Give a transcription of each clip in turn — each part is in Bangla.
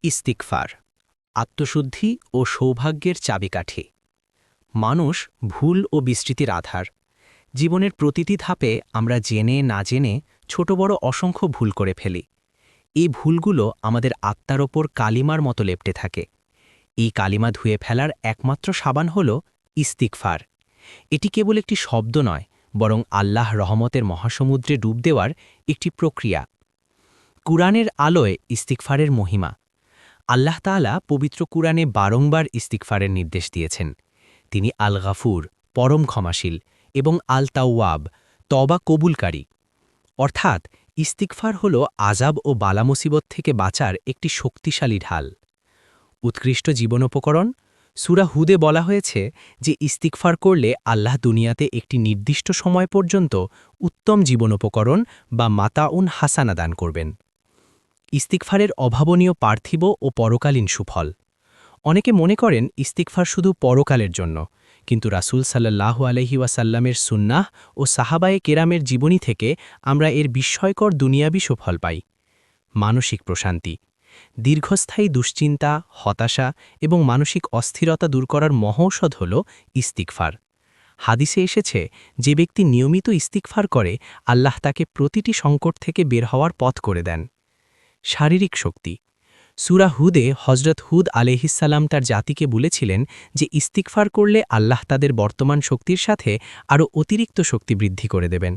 ইস্তিগফার আত্মশুদ্ধি ও সৌভাগ্যের চাবিকাঠি। মানুষ ভুল ও বিস্মৃতির আধার। জীবনের প্রতিটি ধাপে আমরা জেনে না জেনে ছোট বড় অসংখ্য ভুল করে ফেলি। এই ভুলগুলো আমাদের আত্মার ওপর কালিমার মতো লেপ্টে থাকে। এই কালিমা ধুয়ে ফেলার একমাত্র সাবান হল ইস্তিগফার। এটি কেবল একটি শব্দ নয়, বরং আল্লাহ রহমতের মহাসমুদ্রে ডুব দেওয়ার একটি প্রক্রিয়া। কুরআনের আলোয় ইস্তিগফারের মহিমা। আল্লাহ তাআলা পবিত্র কুরআনে বারংবার ইস্তিগফারের নির্দেশ দিয়েছেন। তিনি আল গাফুর, পরম ক্ষমাশীল, এবং আল তাওয়াব, তওবা কবুলকারী। অর্থাৎ ইস্তিগফার হল আযাব ও বালা মুসিবত থেকে বাঁচার একটি শক্তিশালী ঢাল। উৎকৃষ্ট জীবনোপকরণ। সূরা হুদে বলা হয়েছে যে ইস্তিগফার করলে আল্লাহ দুনিয়াতে একটি নির্দিষ্ট সময় পর্যন্ত উত্তম জীবনোপকরণ বা মাতাউন হাসানা দান করবেন। ইস্তিগফারের অভাবনীয় পার্থিব ও পরকালীন সুফল। অনেকে মনে করেন ইস্তিগফার শুধু পরকালের জন্য, কিন্তু রাসূল সাল্লাল্লাহু আলাইহি ওয়াসাল্লামের সুন্নাহ ও সাহাবায়ে কেরামের জীবনী থেকে আমরা এর বিস্ময়কর দুনিয়াবি সুফল পাই। মানসিক প্রশান্তি। দীর্ঘস্থায়ী দুশ্চিন্তা, হতাশা এবং মানসিক অস্থিরতা দূর করার মহৌষধ হল ইস্তিগফার। হাদিসে এসেছে, যে ব্যক্তি নিয়মিত ইস্তিগফার করে আল্লাহ তাকে প্রতিটি সংকট থেকে বের হওয়ার পথ করে দেন। শারীরিক শক্তি। সূরা হুদে হজরত হুদ আলাইহিসসালাম তার জাতিকে বলেছিলেন যে ইস্তিগফার করলে আল্লাহ তাদের বর্তমান শক্তির সাথে আরও অতিরিক্ত শক্তি বৃদ্ধি করে দেবেন।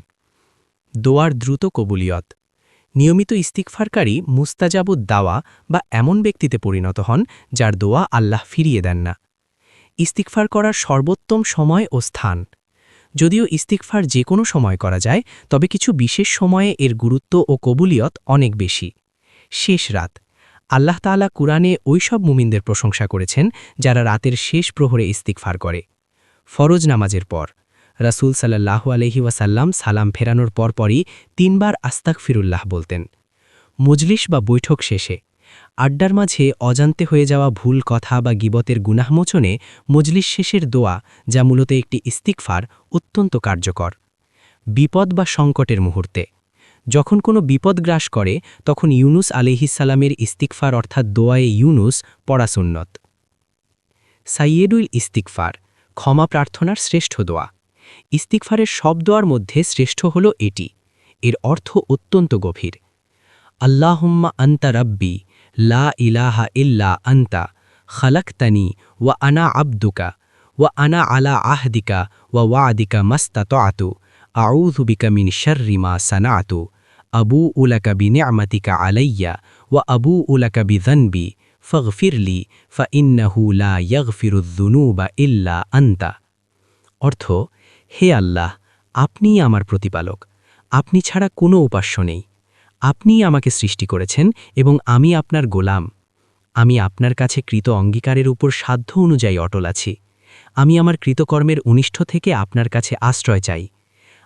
দোয়ার দ্রুত কবুলিয়ত। নিয়মিত ইস্তিগফারকারী মুস্তাজাবুদ দাওয়া বা এমন ব্যক্তিতে পরিণত হন যার দোয়া আল্লাহ ফিরিয়ে দেন না। ইস্তিগফার করার সর্বোত্তম সময় ও স্থান। যদিও ইস্তিগফার যে কোনো সময় করা যায়, তবে কিছু বিশেষ সময়ে এর গুরুত্ব ও কবুলিয়ত অনেক বেশি। শেষ রাত। আল্লাহ তাআলা কুরআনে ওইসব মুমিনদের প্রশংসা করেছেন যারা রাতের শেষ প্রহরে ইস্তিগফার করে। ফরজ নামাজের পর রাসূল সাল্লাল্লাহু আলাইহি ওয়াসাল্লাম সালাম ফেরানোর পরপরই ৩ বার আস্তাগফিরুল্লাহ বলতেন। মজলিস বা বৈঠক শেষে। আড্ডার মাঝে অজান্তে হয়ে যাওয়া ভুল কথা বা গীবতের গুনাহমোচনে মজলিস শেষের দোয়া, যা মূলত একটি ইস্তিগফার, অত্যন্ত কার্যকর। বিপদ বা সংকটের মুহূর্তে। যখন কোনো বিপদ গ্রাস করে তখন ইউনুস আলাইহিসসালামের ইস্তিগফার অর্থাৎ দোয়ায়ে ইউনুস পড়া সুন্নত। সাইয়্যিদুল ইস্তিগফার, ক্ষমা প্রার্থনার শ্রেষ্ঠ দোয়া। ইস্তিগফারের সব দোয়ার মধ্যে শ্রেষ্ঠ হল এটি। এর অর্থ অত্যন্ত গভীর। আল্লাহুম্মা আনতা রাব্বি লা ইলাহা ইল্লা আনতা খালাকতানি ওয়া আনা আবদুকা ওয়া আনা আলা আহদিকা ওয়া ওয়াদিকা মাস্তাতআতু আউযু বিকা মিন শাররি মা সানাতু আবুউ লাকা বিনি'মাতিকা আলাইয়া ওয়া আবুউ লাকা বিযানবি ফাগফিরলি ফাইন্নাহু লা ইয়াগফিরুয যুনুবা ইল্লা আনতা। অর্থ, হে আল্লাহ, আপনিই আমার প্রতিপালক, আপনি ছাড়া কোনো উপাস্য নেই। আপনিই আমাকে সৃষ্টি করেছেন এবং আমি আপনার গোলাম। আমি আপনার কাছে কৃত অঙ্গীকারের উপর সাধ্য অনুযায়ী অটল আছি। আমি আমার কৃতকর্মের অনিষ্ট থেকে আপনার কাছে আশ্রয় চাই।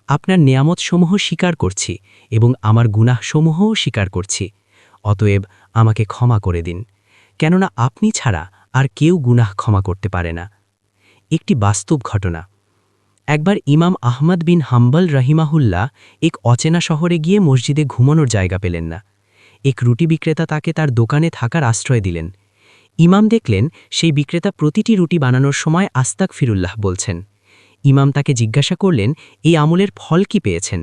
আপনার নেয়ামতসমূহ স্বীকার করছি এবং আমার গুনাহসমূহও স্বীকার করছি। অতএব আমাকে ক্ষমা করে দিন, কেননা আপনি ছাড়া আর কেউ গুনাহ ক্ষমা করতে পারে না। একটি বাস্তব ঘটনা। একবার ইমাম আহমদ বিন হাম্বল রহিমাহুল্লাহ এক অচেনা শহরে গিয়ে মসজিদে ঘুমানোর জায়গা পেলেন না। এক রুটি বিক্রেতা তাকে তার দোকানে থাকার আশ্রয় দিলেন। ইমাম দেখলেন সেই বিক্রেতা প্রতিটি রুটি বানানোর সময় আস্তাগফিরুল্লাহ বলছেন। ইমাম তাকে জিজ্ঞাসা করলেন, এই আমলের ফল কি পেয়েছেন?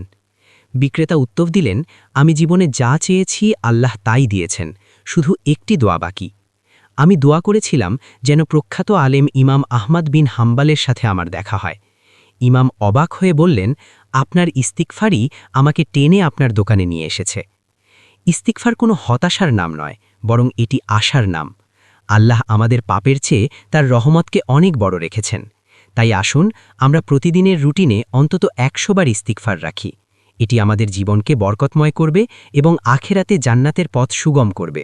বিক্রেতা উত্তর দিলেন, আমি জীবনে যা চেয়েছি আল্লাহ তাই দিয়েছেন, শুধু একটি দোয়া বাকি। আমি দোয়া করেছিলাম যেন প্রখ্যাত আলেম ইমাম আহমদ বিন হাম্বলের সাথে আমার দেখা হয়। ইমাম অবাক হয়ে বললেন, আপনার ইস্তিগফারই আমাকে টেনে আপনার দোকানে নিয়ে এসেছে। ইস্তিগফার কোনো হতাশার নাম নয়, বরং এটি আশার নাম। আল্লাহ আমাদের পাপের চেয়ে তার রহমতকে অনেক বড় রেখেছেন। তাই আসুন আমরা প্রতিদিনের রুটিনে অন্তত ১০০ বার ইস্তিগফার রাখি। এটি আমাদের জীবনকে বরকতময় করবে এবং আখিরাতে জান্নাতের পথ সুগম করবে।